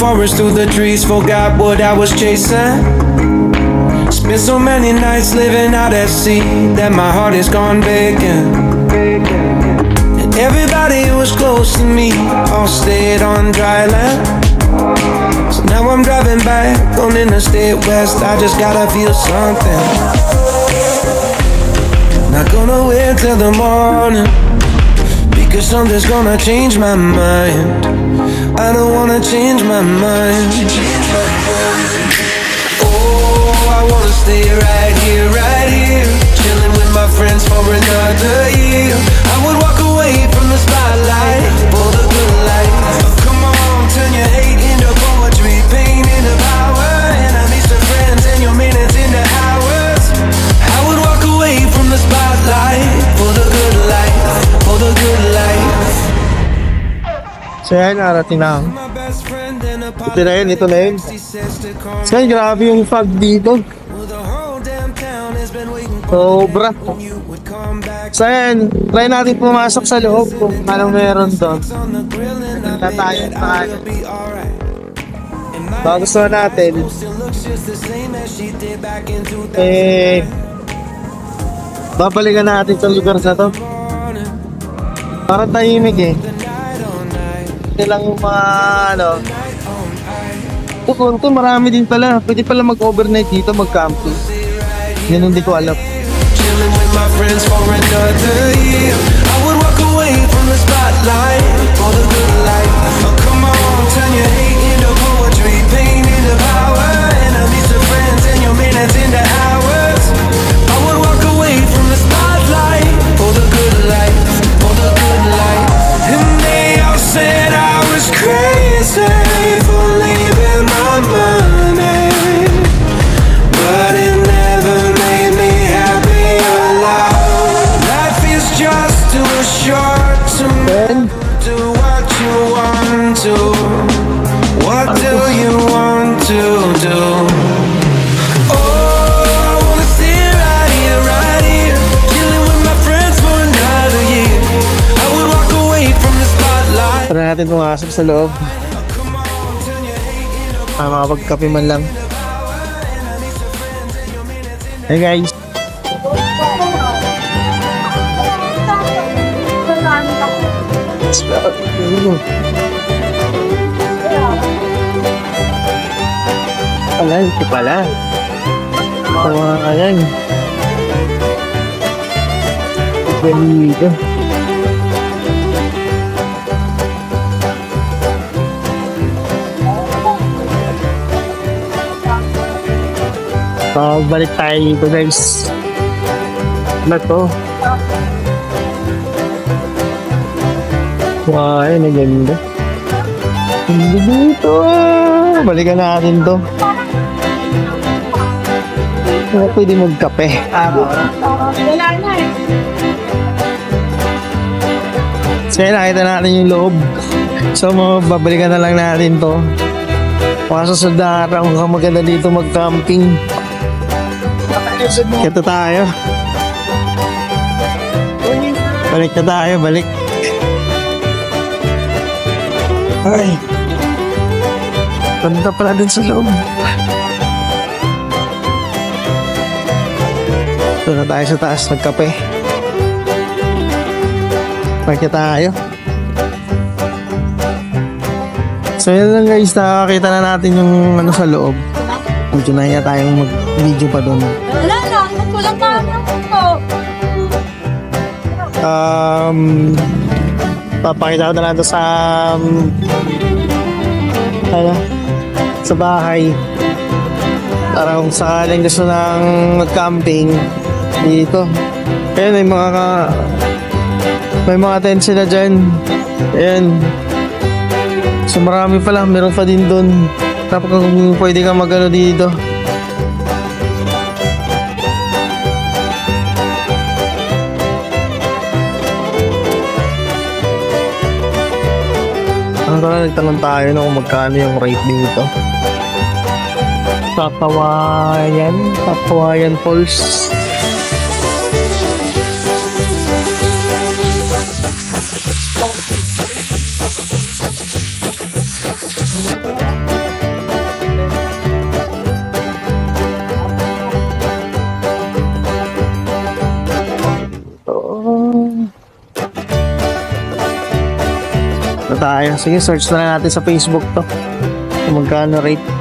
forest through the trees, forgot what I was chasing. Spent so many nights living out at sea that my heart is gone vacant. And everybody who was close to me all stayed on dry land. So now I'm driving back on Interstate West, I just gotta feel something. Not gonna wait till the morning, because something's gonna change my mind. I don't wanna change my mind. Oh, I wanna stay right here, chilling with my friends for another year. I would walk away from the spotlight for the good life. Come on, turn your hate into poetry, pain into power, enemies to friends and your minutes into hours. I would walk away from the spotlight for the good life, for the good life. So yan, narating na ako. Ito na yun. So yan, grabe yung fog dito. Sobra. So yan, try natin pumasok sa loob kung anong meron doon. Tatayan pa. Baka gusto natin babalikan natin sa lugar na to. Parang tahimik eh. Ito lang yung mga ito marami din pala. Pwede pala mag-overnight dito, mag-camping. Yan hindi ko alam. Chilling with my friends for another year. I would walk away from the spotlight for the good life. Oh, come on, turn your hate into poetry, pain into power, enemies to friends and your minutes into hours. I would walk away from the spotlight for the good life, for the good life. And they all said I was crazy for leaving my money, but it never made me happy alive. Life is just too short to do what you want to. What do you want to do? Oh, I wanna stay right here, chilling with my friends for another year. I would walk away from the spotlight. Tara natin pumasok sa loob. Makapagkape man lang. Hey guys. Ito pala. Ayan. Ganito. So, balik tayo dito guys. Ano to? Wow, ayun, ang ganda. Hindi dito. Balikan natin to. Pwede magkape. Wala na eh. So, nakita natin yung loob. So, babalikan na lang natin to. Makasusod na araw kung maganda dito mag-camping. Ito tayo. Balik na tayo, balik. Ay. Ganda pala din sa loob. Ito na tayo sa taas, magkape. Balik na tayo. So yun lang guys, nakakita na natin yung ano sa loob. Medyo nahiya tayong mag-video pa doon. Wala na, nagkulang pa ako. Papakita ko na natin sa sa bahay. Para kung sakaling gusto ng mag-camping dito. Ayan, may mga tent sila dyan. Ayan. So marami pala, meron pa din doon. Tapos kung pwede kang mag-ano dito. Tara, nagtanong tayo na kung magkano yung rate dito. Papawayan Falls. tayo. Sige, search na lang natin sa Facebook to. Kung magkano rate.